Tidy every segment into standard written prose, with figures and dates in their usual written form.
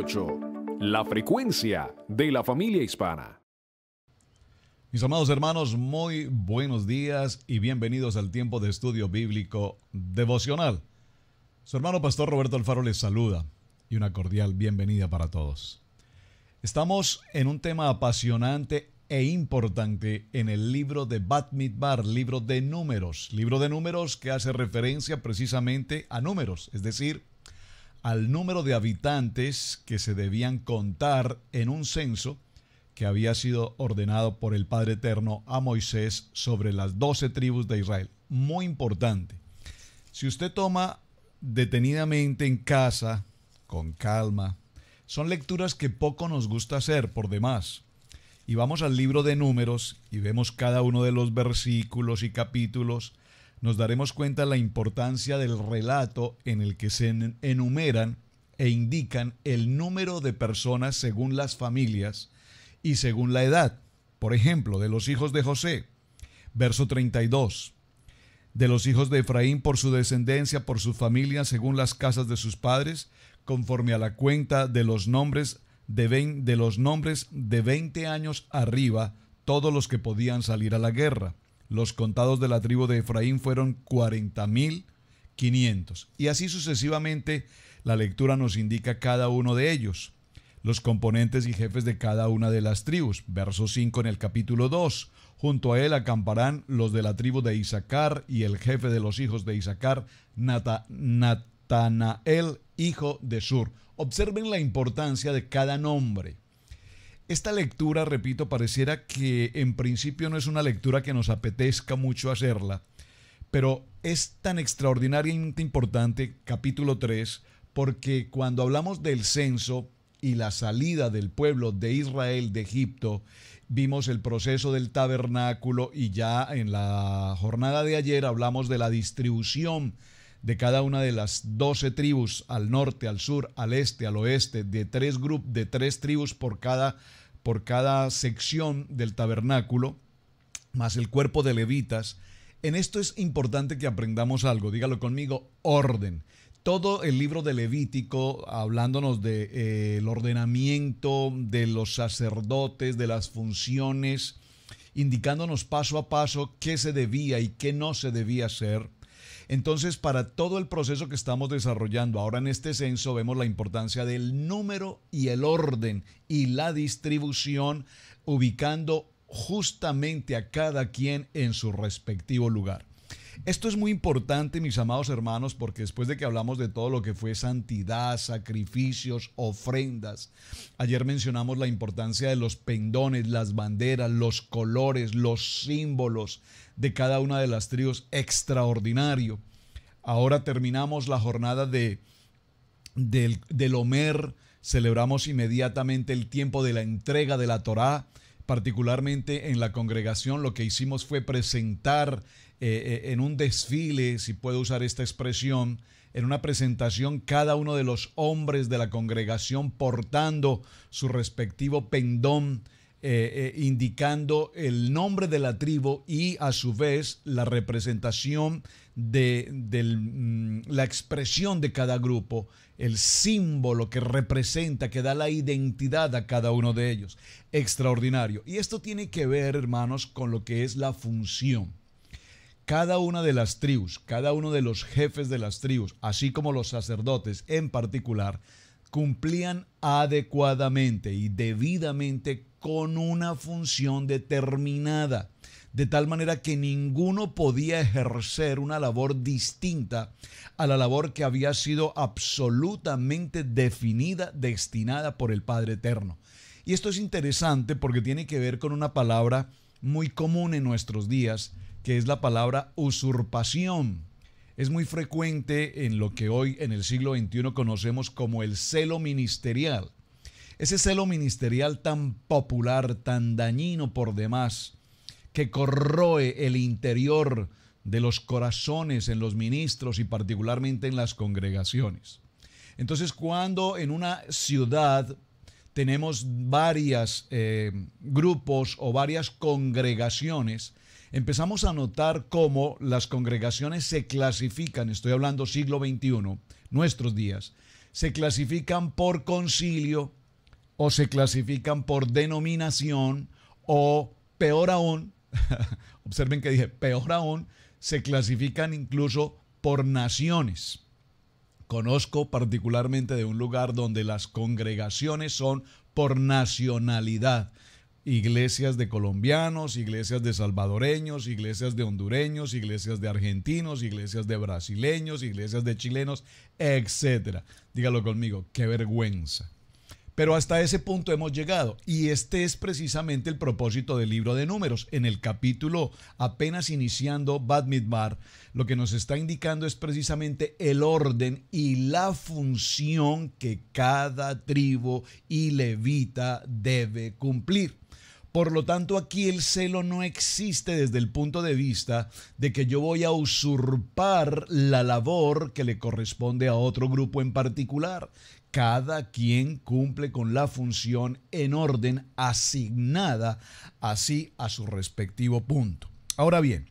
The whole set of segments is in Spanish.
88, la frecuencia de la familia hispana. Mis amados hermanos, muy buenos días y bienvenidos al tiempo de estudio bíblico devocional. Su hermano pastor Roberto Alfaro les saluda y una cordial bienvenida para todos. Estamos en un tema apasionante e importante en el libro de Bamidbar, libro de números que hace referencia precisamente a números, es decir, al número de habitantes que se debían contar en un censo que había sido ordenado por el Padre Eterno a Moisés sobre las 12 tribus de Israel. Muy importante. Si usted toma detenidamente en casa, con calma, son lecturas que poco nos gusta hacer por demás. Y vamos al libro de números y vemos cada uno de los versículos y capítulos, nos daremos cuenta de la importancia del relato en el que se enumeran e indican el número de personas según las familias y según la edad. Por ejemplo, de los hijos de José, verso 32. De los hijos de Efraín por su descendencia, por sus familias, según las casas de sus padres, conforme a la cuenta de los nombres de 20 años arriba, todos los que podían salir a la guerra. Los contados de la tribu de Efraín fueron 40.500. Y así sucesivamente la lectura nos indica cada uno de ellos. Los componentes y jefes de cada una de las tribus. Verso 5 en el capítulo 2. Junto a él acamparán los de la tribu de Isaacar y el jefe de los hijos de Isaacar, Natanael, hijo de Sur. Observen la importancia de cada nombre. Esta lectura, repito, pareciera que en principio no es una lectura que nos apetezca mucho hacerla, pero es tan extraordinariamente importante, capítulo 3, porque cuando hablamos del censo y la salida del pueblo de Israel de Egipto, vimos el proceso del tabernáculo y ya en la jornada de ayer hablamos de la distribución de cada una de las 12 tribus, al norte, al sur, al este, al oeste, de tres tribus por cada sección del tabernáculo, más el cuerpo de levitas. En esto es importante que aprendamos algo, dígalo conmigo, orden. Todo el libro de Levítico, hablándonos de el ordenamiento de los sacerdotes, de las funciones, indicándonos paso a paso qué se debía y qué no se debía hacer. Entonces, para todo el proceso que estamos desarrollando ahora en este censo, vemos la importancia del número y el orden y la distribución, ubicando justamente a cada quien en su respectivo lugar. Esto es muy importante, mis amados hermanos, porque después de que hablamos de todo lo que fue santidad, sacrificios, ofrendas, ayer mencionamos la importancia de los pendones, las banderas, los colores, los símbolos de cada una de las tribus, extraordinario. Ahora terminamos la jornada del Omer, celebramos inmediatamente el tiempo de la entrega de la Torá. Particularmente en la congregación lo que hicimos fue presentar en un desfile, si puedo usar esta expresión, en una presentación cada uno de los hombres de la congregación portando su respectivo pendón, indicando el nombre de la tribu y a su vez la representación de la expresión de cada grupo, el símbolo que representa, que da la identidad a cada uno de ellos. Extraordinario. Y esto tiene que ver, hermanos, con lo que es la función. Cada una de las tribus, cada uno de los jefes de las tribus, así como los sacerdotes en particular, cumplían adecuadamente y debidamente con una función determinada, de tal manera que ninguno podía ejercer una labor distinta a la labor que había sido absolutamente definida, destinada por el Padre Eterno. Y esto es interesante porque tiene que ver con una palabra muy común en nuestros días, que es la palabra usurpación. Es muy frecuente en lo que hoy en el siglo XXI conocemos como el celo ministerial. Ese celo ministerial tan popular, tan dañino por demás, que corroe el interior de los corazones en los ministros y particularmente en las congregaciones. Entonces, cuando en una ciudad tenemos varios grupos o varias congregaciones, empezamos a notar cómo las congregaciones se clasifican, estoy hablando siglo XXI, nuestros días, se clasifican por concilio o se clasifican por denominación o peor aún, observen que dije peor aún, se clasifican incluso por naciones. Conozco particularmente de un lugar donde las congregaciones son por nacionalidad. Iglesias de colombianos, iglesias de salvadoreños, iglesias de hondureños, iglesias de argentinos, iglesias de brasileños, iglesias de chilenos, etcétera. Dígalo conmigo, qué vergüenza. Pero hasta ese punto hemos llegado y este es precisamente el propósito del libro de Números. En el capítulo apenas iniciando Bamidbar, lo que nos está indicando es precisamente el orden y la función que cada tribu y levita debe cumplir. Por lo tanto, aquí el celo no existe desde el punto de vista de que yo voy a usurpar la labor que le corresponde a otro grupo en particular. Cada quien cumple con la función en orden asignada así a su respectivo punto. Ahora bien,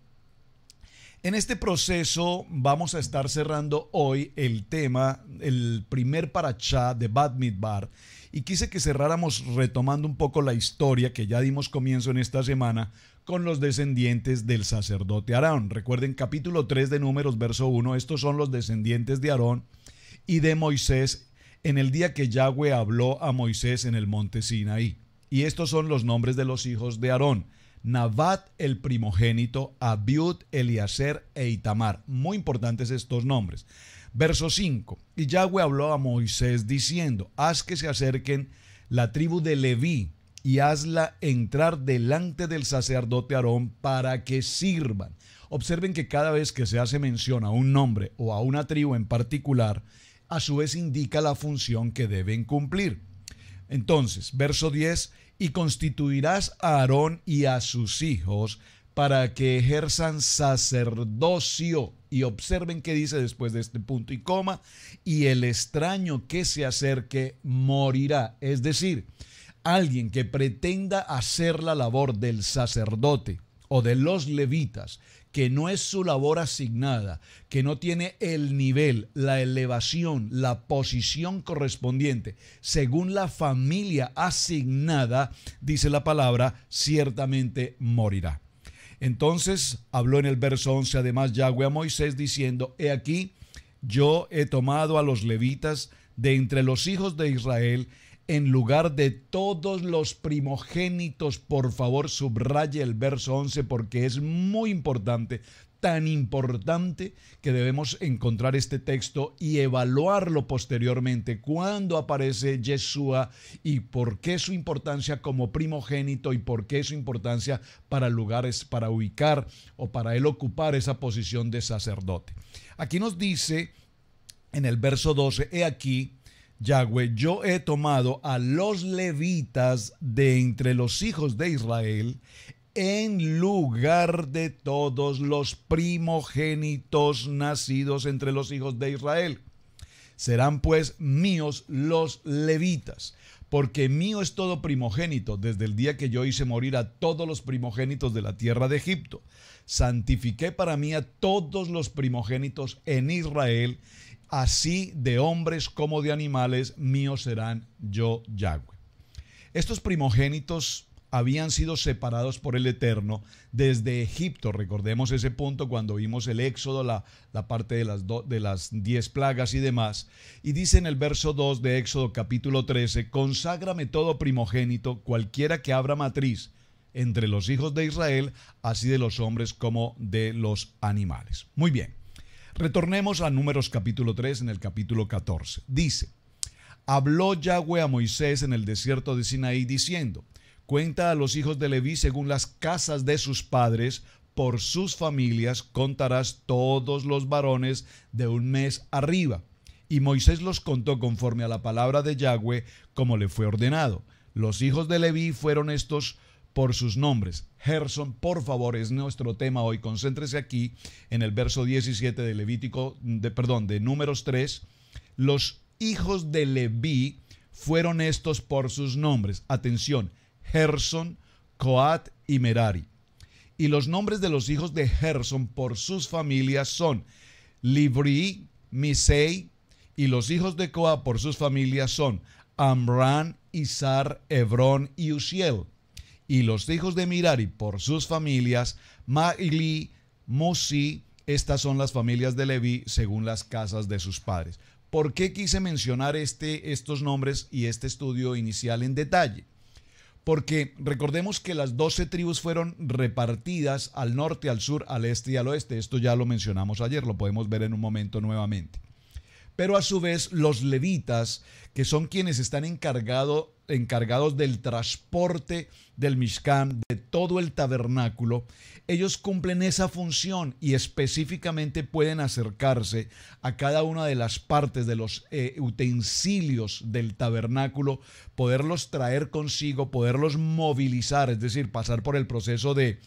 en este proceso vamos a estar cerrando hoy el tema, el primer parashá de Bamidbar, y quise que cerráramos retomando un poco la historia que ya dimos comienzo en esta semana con los descendientes del sacerdote Aarón. Recuerden capítulo 3 de Números, verso 1, estos son los descendientes de Aarón y de Moisés en el día que Yahweh habló a Moisés en el monte Sinaí. Y estos son los nombres de los hijos de Aarón: Nabat el primogénito, Abiud, Eliezer e Itamar. Muy importantes estos nombres. Verso 5. Y Yahweh habló a Moisés diciendo: haz que se acerquen la tribu de Leví y hazla entrar delante del sacerdote Aarón para que sirvan. Observen que cada vez que se hace mención a un nombre o a una tribu en particular, a su vez indica la función que deben cumplir. Entonces, verso 10, y constituirás a Aarón y a sus hijos para que ejerzan sacerdocio. Y observen qué dice después de este punto y coma: y el extraño que se acerque morirá. Es decir, alguien que pretenda hacer la labor del sacerdote o de los levitas, que no es su labor asignada, que no tiene el nivel, la elevación, la posición correspondiente, según la familia asignada, dice la palabra, ciertamente morirá. Entonces habló en el verso 11 además Yahweh a Moisés diciendo: he aquí, yo he tomado a los levitas de entre los hijos de Israel en lugar de todos los primogénitos. Por favor, subraye el verso 11 porque es muy importante, tan importante que debemos encontrar este texto y evaluarlo posteriormente cuando aparece Yeshua y por qué su importancia como primogénito y por qué su importancia para lugares, para ubicar o para él ocupar esa posición de sacerdote. Aquí nos dice en el verso 12, he aquí, Yahweh, yo he tomado a los levitas de entre los hijos de Israel en lugar de todos los primogénitos nacidos entre los hijos de Israel. Serán pues míos los levitas, porque mío es todo primogénito, desde el día que yo hice morir a todos los primogénitos de la tierra de Egipto. Santifiqué para mí a todos los primogénitos en Israel, así de hombres como de animales, míos serán yo, Yahweh. Estos primogénitos habían sido separados por el Eterno desde Egipto. Recordemos ese punto cuando vimos el Éxodo, la parte de las 10 plagas y demás. Y dice en el verso 2 de Éxodo capítulo 13, conságrame todo primogénito, cualquiera que abra matriz entre los hijos de Israel, así de los hombres como de los animales. Muy bien. Retornemos a Números capítulo 3 en el capítulo 14. Dice: habló Yahweh a Moisés en el desierto de Sinaí diciendo: cuenta a los hijos de Leví según las casas de sus padres, por sus familias contarás todos los varones de un mes arriba. Y Moisés los contó conforme a la palabra de Yahweh, como le fue ordenado. Los hijos de Leví fueron estos por sus nombres. Gerson, por favor, es nuestro tema hoy. Concéntrese aquí en el verso 17 de Números 3. Los hijos de Leví fueron estos por sus nombres. Atención, Gerson, Coat y Merari. Y los nombres de los hijos de Gerson por sus familias son Libri, Misei Y los hijos de Coat por sus familias son Amram, Izar, Hebrón y Uziel. Y los hijos de Merari por sus familias, Mahli, Musi. Estas son las familias de Leví según las casas de sus padres. ¿Por qué quise mencionar estos nombres y este estudio inicial en detalle? Porque recordemos que las 12 tribus fueron repartidas al norte, al sur, al este y al oeste. Esto ya lo mencionamos ayer, lo podemos ver en un momento nuevamente. Pero a su vez los levitas, que son quienes están encargados del transporte del Mishkan, de todo el tabernáculo, ellos cumplen esa función y específicamente pueden acercarse a cada una de las partes de los utensilios del tabernáculo, poderlos traer consigo, poderlos movilizar, es decir, pasar por el proceso de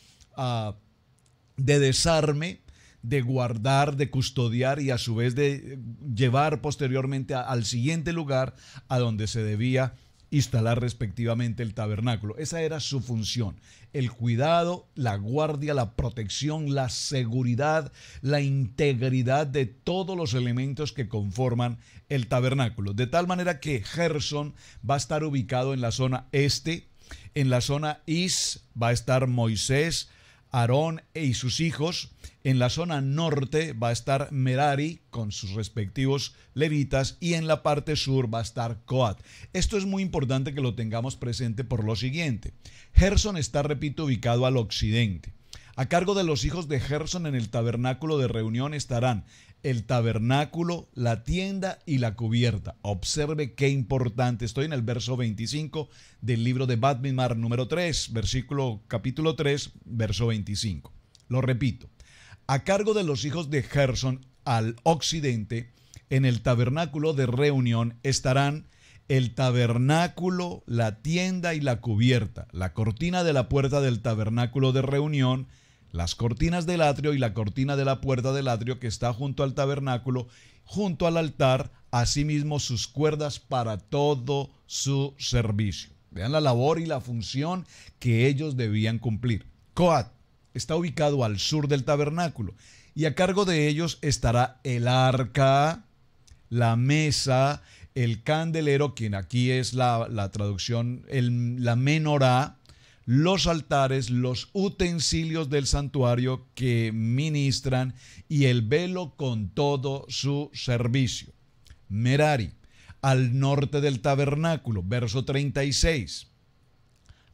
desarme, de guardar, de custodiar y a su vez de llevar posteriormente al siguiente lugar a donde se debía instalar respectivamente el tabernáculo. Esa era su función: el cuidado, la guardia, la protección, la seguridad, la integridad de todos los elementos que conforman el tabernáculo. De tal manera que Gersón va a estar ubicado en la zona este, en la zona Is va a estar Moisés, Aarón y sus hijos. En la zona norte va a estar Merari con sus respectivos levitas y en la parte sur va a estar Coat. Esto es muy importante que lo tengamos presente por lo siguiente. Gersón está, repito, ubicado al occidente. A cargo de los hijos de Gersón en el tabernáculo de reunión estarán el tabernáculo, la tienda y la cubierta. Observe qué importante. Estoy en el verso 25 del libro de Bamidbar número 3, capítulo 3, verso 25. Lo repito. A cargo de los hijos de Gersón al occidente, en el tabernáculo de reunión estarán el tabernáculo, la tienda y la cubierta, la cortina de la puerta del tabernáculo de reunión, las cortinas del atrio y la cortina de la puerta del atrio que está junto al tabernáculo, junto al altar, asimismo sus cuerdas para todo su servicio. Vean la labor y la función que ellos debían cumplir. Coat está ubicado al sur del tabernáculo y a cargo de ellos estará el arca, la mesa, el candelero, quien aquí es la traducción, la menorá, los altares, los utensilios del santuario que ministran y el velo con todo su servicio. Merari, al norte del tabernáculo, verso 36.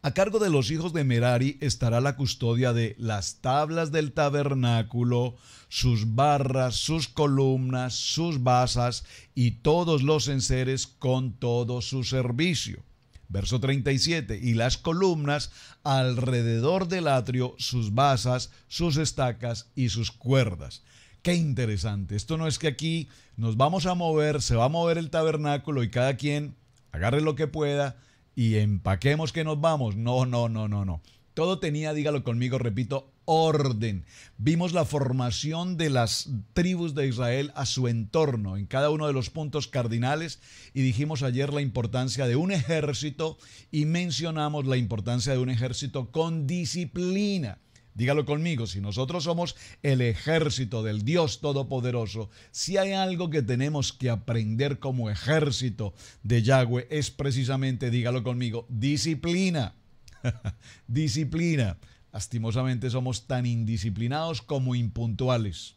A cargo de los hijos de Merari estará la custodia de las tablas del tabernáculo, sus barras, sus columnas, sus basas y todos los enseres con todo su servicio. Verso 37. Y las columnas alrededor del atrio, sus basas, sus estacas y sus cuerdas. Qué interesante. Esto no es que aquí nos vamos a mover, se va a mover el tabernáculo y cada quien agarre lo que pueda y empaquemos que nos vamos. No. Todo tenía, dígalo conmigo, repito, orden. Vimos la formación de las tribus de Israel a su entorno en cada uno de los puntos cardinales y dijimos ayer la importancia de un ejército y mencionamos la importancia de un ejército con disciplina. Dígalo conmigo, si nosotros somos el ejército del Dios Todopoderoso, si hay algo que tenemos que aprender como ejército de Yahweh es precisamente, dígalo conmigo, disciplina. Disciplina. Lastimosamente somos tan indisciplinados como impuntuales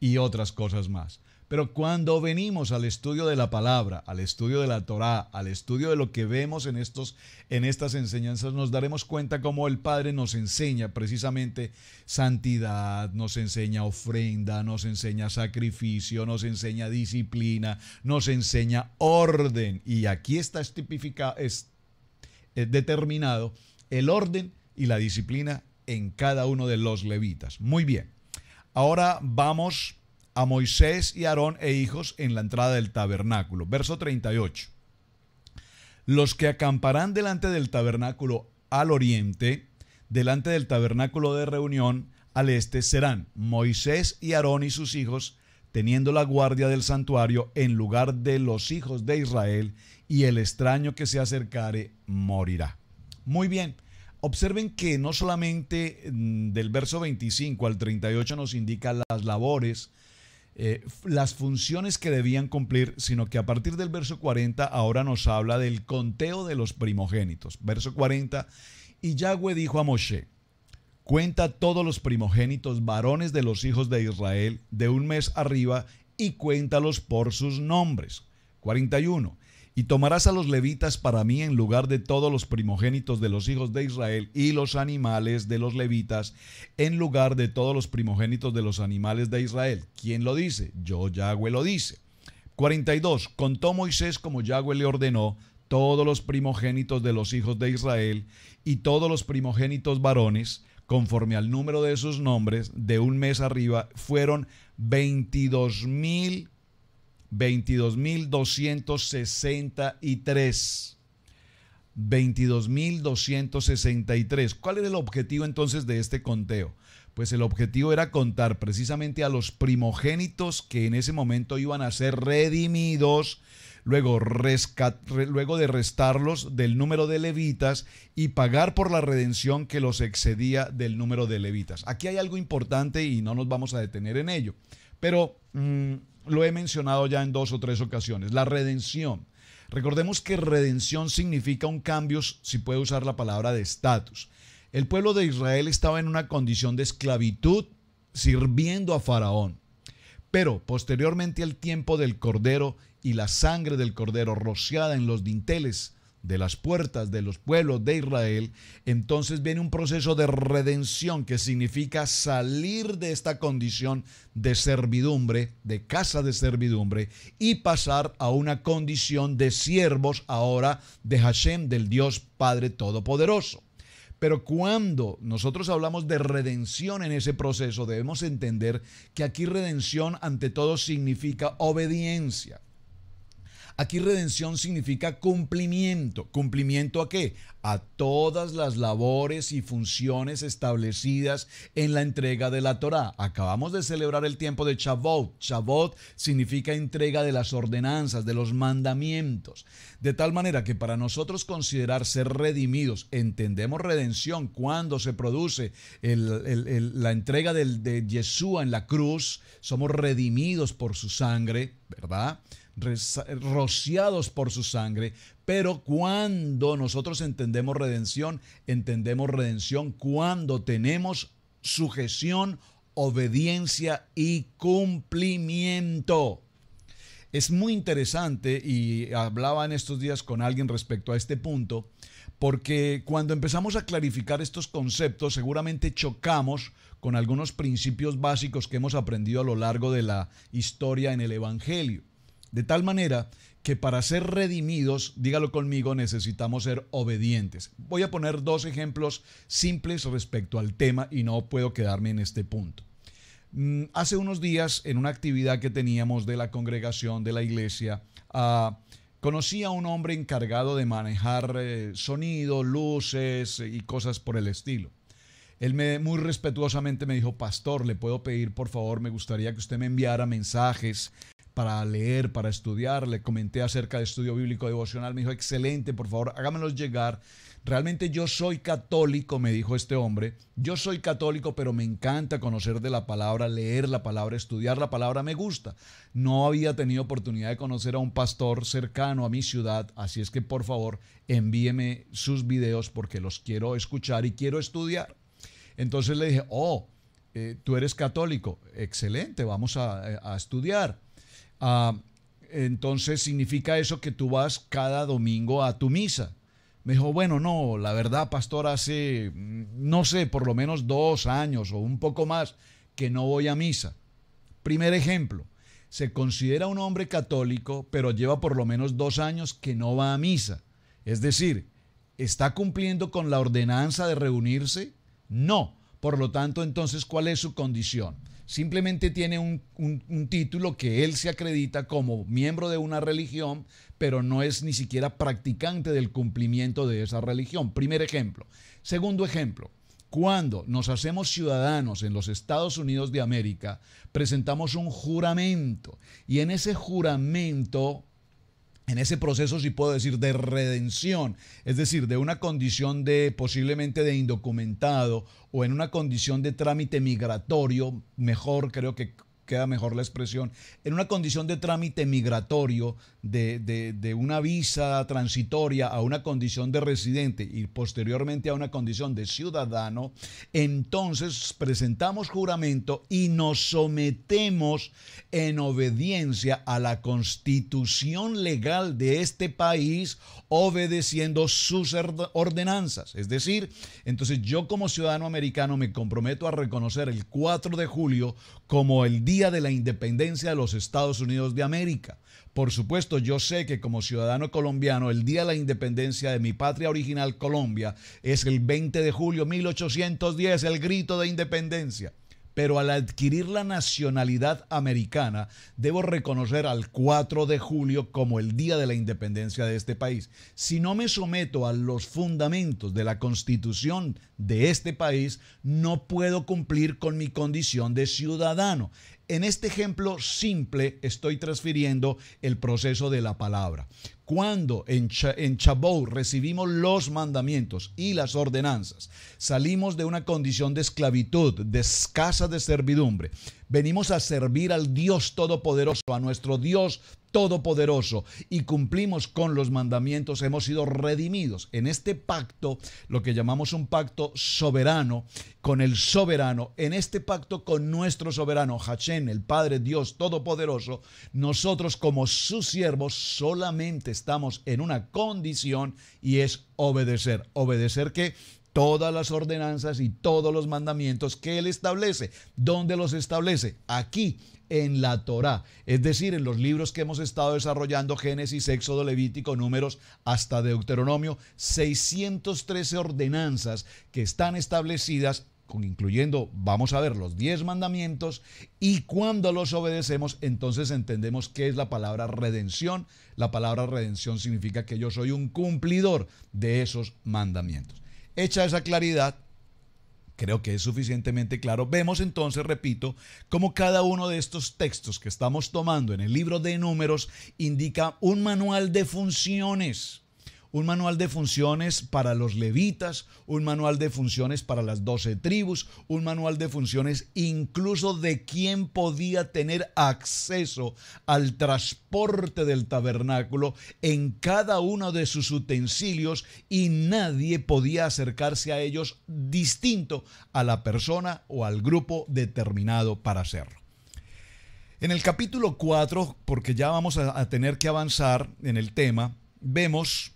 y otras cosas más. Pero cuando venimos al estudio de la palabra, al estudio de la Torá, al estudio de lo que vemos en estas enseñanzas, nos daremos cuenta cómo el Padre nos enseña precisamente santidad, nos enseña ofrenda, nos enseña sacrificio, nos enseña disciplina, nos enseña orden. Y aquí está determinado el orden y la disciplina en cada uno de los levitas. Muy bien. Ahora vamos a Moisés y Aarón e hijos en la entrada del tabernáculo. Verso 38. Los que acamparán delante del tabernáculo al oriente, delante del tabernáculo de reunión al este, serán Moisés y Aarón y sus hijos, teniendo la guardia del santuario en lugar de los hijos de Israel, y el extraño que se acercare morirá. Muy bien. Observen que no solamente del verso 25 al 38 nos indica las labores las funciones que debían cumplir, sino que a partir del verso 40 ahora nos habla del conteo de los primogénitos. Verso 40, y Yahweh dijo a Moshe, cuenta todos los primogénitos varones de los hijos de Israel de un mes arriba y cuéntalos por sus nombres. 41. Y tomarás a los levitas para mí en lugar de todos los primogénitos de los hijos de Israel y los animales de los levitas en lugar de todos los primogénitos de los animales de Israel. ¿Quién lo dice? Yo, Yahweh, lo dice. 42. Contó Moisés como Yahweh le ordenó todos los primogénitos de los hijos de Israel y todos los primogénitos varones, conforme al número de sus nombres, de un mes arriba, fueron 22.263. 22.263. ¿Cuál era el objetivo entonces de este conteo? Pues el objetivo era contar precisamente a los primogénitos que en ese momento iban a ser redimidos, luego de restarlos del número de levitas y pagar por la redención que los excedía del número de levitas. Aquí hay algo importante y no nos vamos a detener en ello, pero lo he mencionado ya en 2 o 3 ocasiones. La redención. Recordemos que redención significa un cambio, si puede usar la palabra, de estatus. El pueblo de Israel estaba en una condición de esclavitud sirviendo a Faraón. Pero posteriormente al tiempo del Cordero y la sangre del Cordero rociada en los dinteles de las puertas de los pueblos de Israel, entonces viene un proceso de redención que significa salir de esta condición de servidumbre, de casa de servidumbre, y pasar a una condición de siervos ahora de Hashem, del Dios Padre Todopoderoso. Pero cuando nosotros hablamos de redención en ese proceso, debemos entender que aquí redención ante todo significa obediencia. Aquí redención significa cumplimiento. ¿Cumplimiento a qué? A todas las labores y funciones establecidas en la entrega de la Torá. Acabamos de celebrar el tiempo de Shavuot. Shavuot significa entrega de las ordenanzas, de los mandamientos. De tal manera que para nosotros considerar ser redimidos, entendemos redención cuando se produce la entrega de Yeshua en la cruz. Somos redimidos por su sangre, ¿verdad? Rociados por su sangre, pero cuando nosotros entendemos redención cuando tenemos sujeción, obediencia y cumplimiento. Es muy interesante y hablaba en estos días con alguien respecto a este punto, porque cuando empezamos a clarificar estos conceptos seguramente chocamos con algunos principios básicos que hemos aprendido a lo largo de la historia en el Evangelio. De tal manera que para ser redimidos, dígalo conmigo, necesitamos ser obedientes. Voy a poner 2 ejemplos simples respecto al tema y no puedo quedarme en este punto. Hace unos días, en una actividad que teníamos de la congregación de la iglesia, conocí a un hombre encargado de manejar sonido, luces y cosas por el estilo. Él muy respetuosamente me dijo: pastor, ¿le puedo pedir, por favor? Me gustaría que usted me enviara mensajes para leer, para estudiar. Le comenté acerca de estudio bíblico devocional. Me dijo: excelente, por favor, hágamelos llegar. Realmente yo soy católico, me dijo este hombre. Yo soy católico, pero me encanta conocer de la palabra, leer la palabra, estudiar la palabra, me gusta. No había tenido oportunidad de conocer a un pastor cercano a mi ciudad, así es que por favor envíeme sus videos porque los quiero escuchar y quiero estudiar. Entonces le dije: tú eres católico, excelente, vamos a estudiar. Entonces, ¿significa eso que tú vas cada domingo a tu misa? Me dijo: bueno, no, la verdad, pastor, hace, no sé, por lo menos 2 años o un poco más que no voy a misa. Primer ejemplo, se considera un hombre católico, pero lleva por lo menos 2 años que no va a misa. Es decir, ¿está cumpliendo con la ordenanza de reunirse? No. Por lo tanto, entonces, ¿cuál es su condición? Simplemente tiene un título que él se acredita como miembro de una religión, pero no es ni siquiera practicante del cumplimiento de esa religión. Primer ejemplo. Segundo ejemplo, cuando nos hacemos ciudadanos en los Estados Unidos de América, presentamos un juramento y en ese juramento, en ese proceso, si puedo decir, de redención, es decir, de una condición de posiblemente de indocumentado o en una condición de trámite migratorio, mejor creo que queda mejor la expresión, en una condición de trámite migratorio, de una visa transitoria a una condición de residente y posteriormente a una condición de ciudadano, entonces presentamos juramento y nos sometemos en obediencia a la constitución legal de este país, obedeciendo sus ordenanzas. Es decir, entonces yo como ciudadano americano me comprometo a reconocer el 4 de julio como el Día de la Independencia de los Estados Unidos de América. Por supuesto, yo sé que como ciudadano colombiano, el Día de la Independencia de mi patria original, Colombia, es el 20 de julio de 1810, el grito de independencia. Pero al adquirir la nacionalidad americana, debo reconocer al 4 de julio como el Día de la Independencia de este país. Si no me someto a los fundamentos de la Constitución de este país, no puedo cumplir con mi condición de ciudadano. En este ejemplo simple estoy transfiriendo el proceso de la palabra. Cuando en Shavuot recibimos los mandamientos y las ordenanzas, salimos de una condición de esclavitud, de escasa de servidumbre. Venimos a servir al Dios Todopoderoso, a nuestro Dios Todopoderoso, y cumplimos con los mandamientos, hemos sido redimidos. En este pacto, lo que llamamos un pacto soberano, con el soberano, en este pacto con nuestro soberano, Hashem, el Padre Dios Todopoderoso, nosotros como sus siervos solamente estamos en una condición y es obedecer. Obedecer que todas las ordenanzas y todos los mandamientos que Él establece. ¿Dónde los establece? Aquí, en la Torá, es decir, en los libros que hemos estado desarrollando, Génesis, Éxodo, Levítico, Números, hasta Deuteronomio, 613 ordenanzas que están establecidas, incluyendo, vamos a ver, los 10 mandamientos, y cuando los obedecemos, entonces entendemos qué es la palabra redención. La palabra redención significa que yo soy un cumplidor de esos mandamientos. Hecha esa claridad, creo que es suficientemente claro. Vemos entonces, repito, cómo cada uno de estos textos que estamos tomando en el libro de Números indica un manual de funciones. Un manual de funciones para los levitas, un manual de funciones para las 12 tribus, un manual de funciones incluso de quién podía tener acceso al transporte del tabernáculo en cada uno de sus utensilios, y nadie podía acercarse a ellos distinto a la persona o al grupo determinado para hacerlo. En el capítulo 4, porque ya vamos a tener que avanzar en el tema, vemos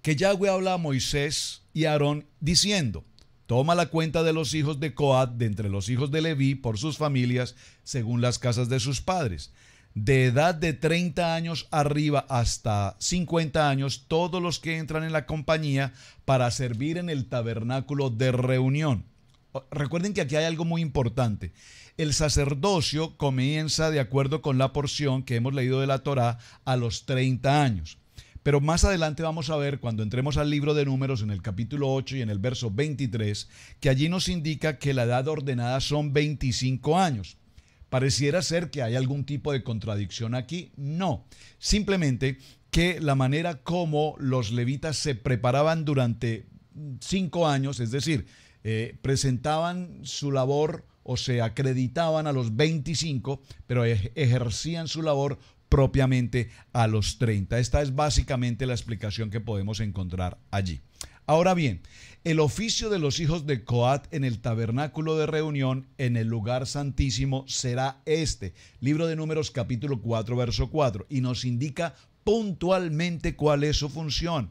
que Yahweh habla a Moisés y a Aarón diciendo: toma la cuenta de los hijos de Coat de entre los hijos de Leví por sus familias según las casas de sus padres, de edad de 30 años arriba hasta 50 años, todos los que entran en la compañía para servir en el tabernáculo de reunión. Recuerden que aquí hay algo muy importante. El sacerdocio comienza, de acuerdo con la porción que hemos leído de la Torá, a los 30 años. Pero más adelante vamos a ver, cuando entremos al libro de Números, en el capítulo 8 y en el verso 23, que allí nos indica que la edad ordenada son 25 años. Pareciera ser que hay algún tipo de contradicción aquí. No, simplemente que la manera como los levitas se preparaban durante 5 años, es decir, presentaban su labor o se acreditaban a los 25, pero ejercían su labor propiamente a los 30. Esta es básicamente la explicación que podemos encontrar allí. Ahora bien, el oficio de los hijos de Coat en el tabernáculo de reunión en el lugar santísimo será este. Libro de Números capítulo 4 verso 4, y nos indica puntualmente cuál es su función.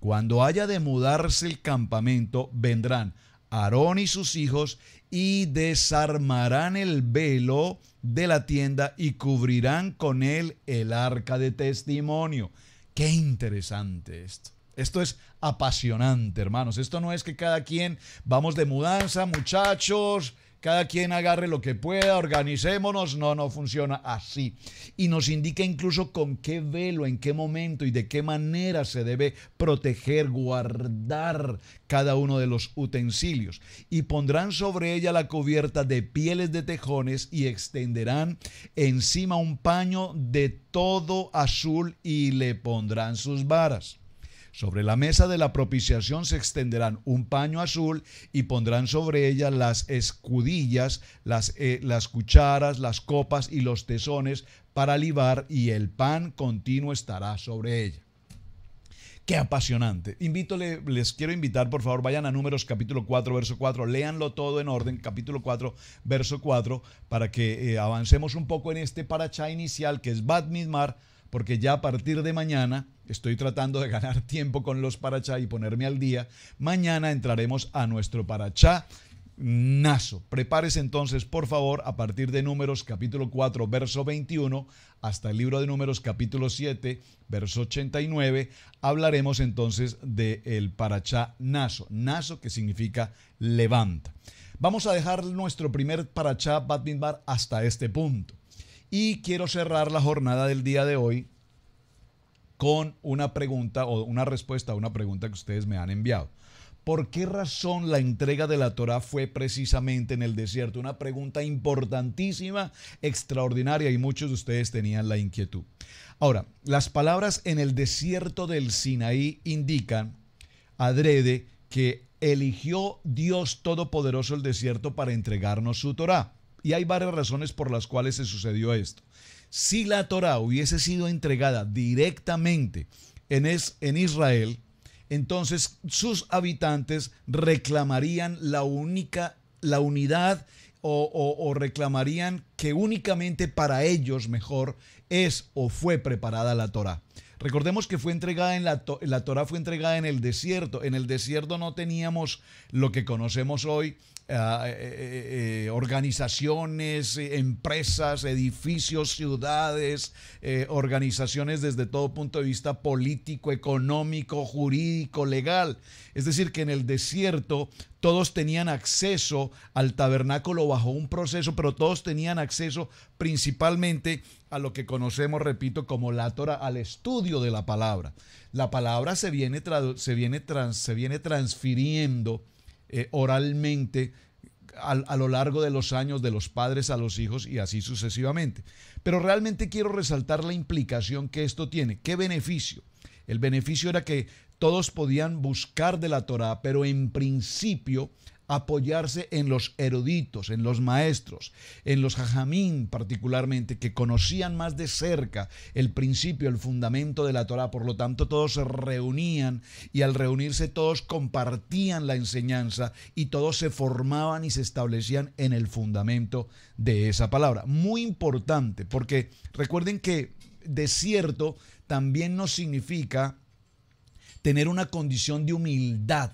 Cuando haya de mudarse el campamento, vendrán Aarón y sus hijos y desarmarán el velo de la tienda y cubrirán con él el arca de testimonio. Qué interesante esto. Esto es apasionante, hermanos. Esto no es que cada quien vamos de mudanza, muchachos, cada quien agarre lo que pueda, organicémonos. No, no funciona así. Y nos indica incluso con qué velo, en qué momento y de qué manera se debe proteger, guardar cada uno de los utensilios. Y pondrán sobre ella la cubierta de pieles de tejones y extenderán encima un paño de todo azul y le pondrán sus varas. Sobre la mesa de la propiciación se extenderán un paño azul y pondrán sobre ella las escudillas, las cucharas, las copas y los tezones para libar, y el pan continuo estará sobre ella. Qué apasionante. Les quiero invitar, por favor, vayan a Números capítulo 4, verso 4, léanlo todo en orden, capítulo 4, verso 4, para que avancemos un poco en este parachá inicial que es Bat Midbar, porque ya a partir de mañana estoy tratando de ganar tiempo con los parachá y ponerme al día. Mañana entraremos a nuestro parachá Naso. Prepárese entonces, por favor, a partir de Números capítulo 4, verso 21, hasta el libro de Números capítulo 7, verso 89, hablaremos entonces del parachá Naso. Naso, que significa levanta. Vamos a dejar nuestro primer parachá Bat Midbar hasta este punto. Y quiero cerrar la jornada del día de hoy con una pregunta o una respuesta a una pregunta que ustedes me han enviado. ¿Por qué razón la entrega de la Torá fue precisamente en el desierto? Una pregunta importantísima, extraordinaria, y muchos de ustedes tenían la inquietud. Ahora, las palabras en el desierto del Sinaí indican, adrede, que eligió Dios Todopoderoso el desierto para entregarnos su Torá. Y hay varias razones por las cuales se sucedió esto. Si la Torá hubiese sido entregada directamente en Israel, entonces sus habitantes reclamarían la unidad o reclamarían que únicamente para ellos mejor es o fue preparada la Torá. Recordemos que fue entregada la Torá fue entregada en el desierto. En el desierto no teníamos lo que conocemos hoy, organizaciones, empresas, edificios, ciudades, organizaciones desde todo punto de vista político, económico, jurídico, legal. Es decir, que en el desierto todos tenían acceso al tabernáculo bajo un proceso, pero todos tenían acceso principalmente a lo que conocemos, repito, como la Torá, al estudio de la palabra. La palabra se viene transfiriendo oralmente a lo largo de los años, de los padres a los hijos y así sucesivamente. Pero realmente quiero resaltar la implicación que esto tiene. ¿Qué beneficio? El beneficio era que todos podían buscar de la Torá, pero en principio apoyarse en los eruditos, en los maestros, en los jajamín particularmente, que conocían más de cerca el principio, el fundamento de la Torá. Por lo tanto, todos se reunían y al reunirse todos compartían la enseñanza y todos se formaban y se establecían en el fundamento de esa palabra. Muy importante, porque recuerden que desierto también nos significa tener una condición de humildad.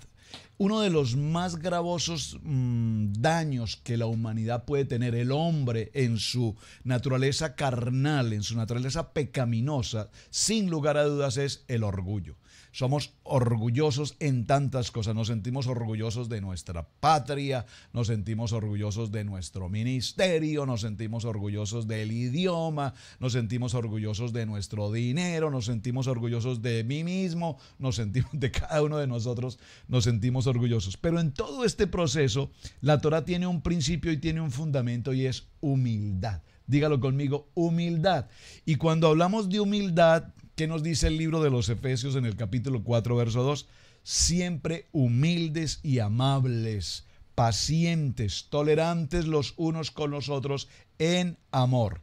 Uno de los más gravosos daños que la humanidad puede tener, el hombre en su naturaleza carnal, en su naturaleza pecaminosa, sin lugar a dudas, es el orgullo. Somos orgullosos en tantas cosas. Nos sentimos orgullosos de nuestra patria, nos sentimos orgullosos de nuestro ministerio, nos sentimos orgullosos del idioma, nos sentimos orgullosos de nuestro dinero, nos sentimos orgullosos de mí mismo, nos sentimos de cada uno de nosotros, nos sentimos orgullosos. Pero en todo este proceso, la Torá tiene un principio y tiene un fundamento, y es humildad. Dígalo conmigo, humildad. Y cuando hablamos de humildad, ¿qué nos dice el libro de los Efesios en el capítulo 4, verso 2? Siempre humildes y amables, pacientes, tolerantes los unos con los otros en amor.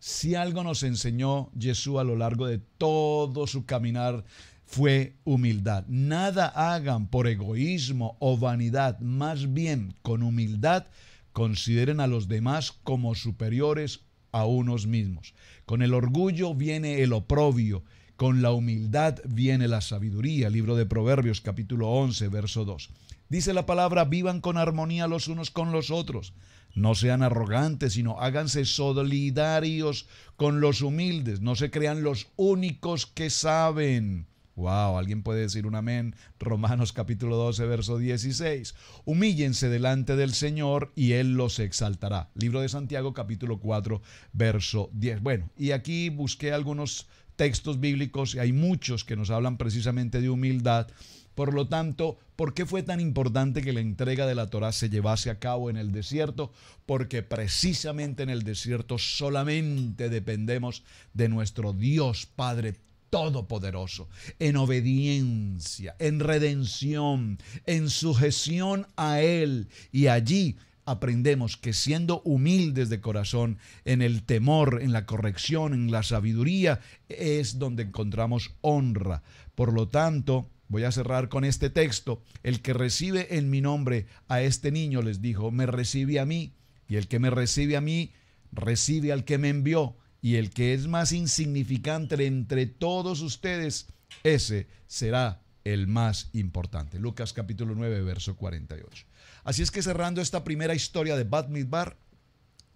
Si algo nos enseñó Jesús a lo largo de todo su caminar, fue humildad. Nada hagan por egoísmo o vanidad, más bien con humildad consideren a los demás como superiores a unos mismos. Con el orgullo viene el oprobio, con la humildad viene la sabiduría. Libro de Proverbios, capítulo 11, verso 2. Dice la palabra: vivan con armonía los unos con los otros. No sean arrogantes, sino háganse solidarios con los humildes. No se crean los únicos que saben. Wow, ¿alguien puede decir un amén? Romanos capítulo 12, verso 16. Humíllense delante del Señor y Él los exaltará. Libro de Santiago capítulo 4, verso 10. Bueno, y aquí busqué algunos textos bíblicos y hay muchos que nos hablan precisamente de humildad. Por lo tanto, ¿por qué fue tan importante que la entrega de la Torá se llevase a cabo en el desierto? Porque precisamente en el desierto solamente dependemos de nuestro Dios Padre Todopoderoso, en obediencia, en redención, en sujeción a Él. Y allí aprendemos que siendo humildes de corazón, en el temor, en la corrección, en la sabiduría, es donde encontramos honra. Por lo tanto, voy a cerrar con este texto. El que recibe en mi nombre a este niño, les dijo, me recibe a mí. Y el que me recibe a mí, recibe al que me envió. Y el que es más insignificante entre todos ustedes, ese será el más importante. Lucas capítulo 9, verso 48. Así es que cerrando esta primera historia de Bat Midbar,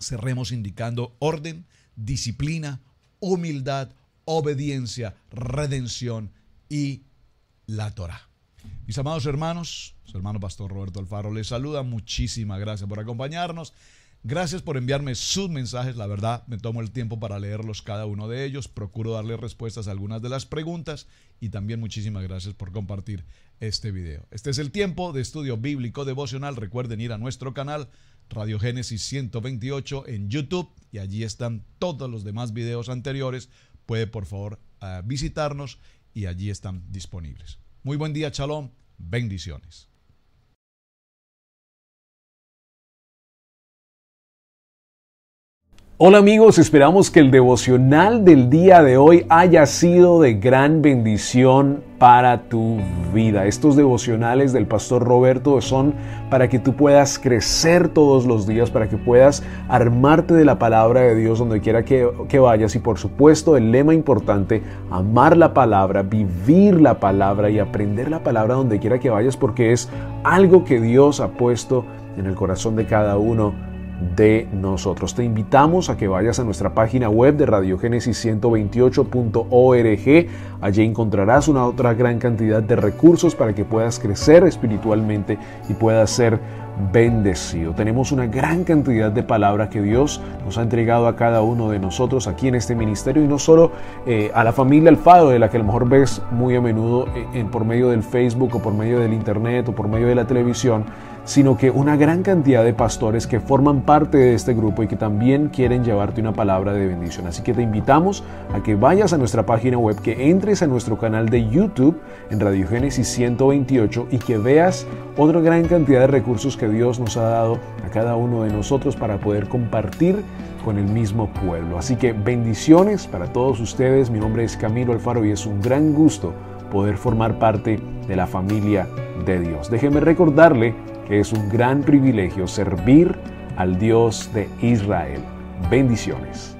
cerremos indicando orden, disciplina, humildad, obediencia, redención y la Torá. Mis amados hermanos, su hermano Pastor Roberto Alfaro les saluda. Muchísimas gracias por acompañarnos. Gracias por enviarme sus mensajes. La verdad, me tomo el tiempo para leerlos cada uno de ellos. Procuro darle respuestas a algunas de las preguntas. Y también muchísimas gracias por compartir este video. Este es el tiempo de estudio bíblico devocional. Recuerden ir a nuestro canal Radio Génesis 128 en YouTube. Y allí están todos los demás videos anteriores. Puede por favor visitarnos y allí están disponibles. Muy buen día, Shalom. Bendiciones. Hola amigos, esperamos que el devocional del día de hoy haya sido de gran bendición para tu vida. Estos devocionales del Pastor Roberto son para que tú puedas crecer todos los días, para que puedas armarte de la palabra de Dios donde quiera que vayas y por supuesto el lema importante, amar la palabra, vivir la palabra y aprender la palabra donde quiera que vayas porque es algo que Dios ha puesto en el corazón de cada uno de nosotros. Te invitamos a que vayas a nuestra página web de radiogenesis128.org. Allí encontrarás una otra gran cantidad de recursos para que puedas crecer espiritualmente y puedas ser bendecido. Tenemos una gran cantidad de palabra que Dios nos ha entregado a cada uno de nosotros aquí en este ministerio y no solo a la familia Alfaro, de la que a lo mejor ves muy a menudo por medio del Facebook o por medio del internet o por medio de la televisión, sino que una gran cantidad de pastores que forman parte de este grupo y que también quieren llevarte una palabra de bendición. Así que te invitamos a que vayas a nuestra página web, que entres a nuestro canal de YouTube en Radio Génesis 128 y que veas otra gran cantidad de recursos que Dios nos ha dado a cada uno de nosotros para poder compartir con el mismo pueblo. Así que bendiciones para todos ustedes. Mi nombre es Camilo Alfaro y es un gran gusto poder formar parte de la familia de Dios. Déjeme recordarle que es un gran privilegio servir al Dios de Israel. Bendiciones.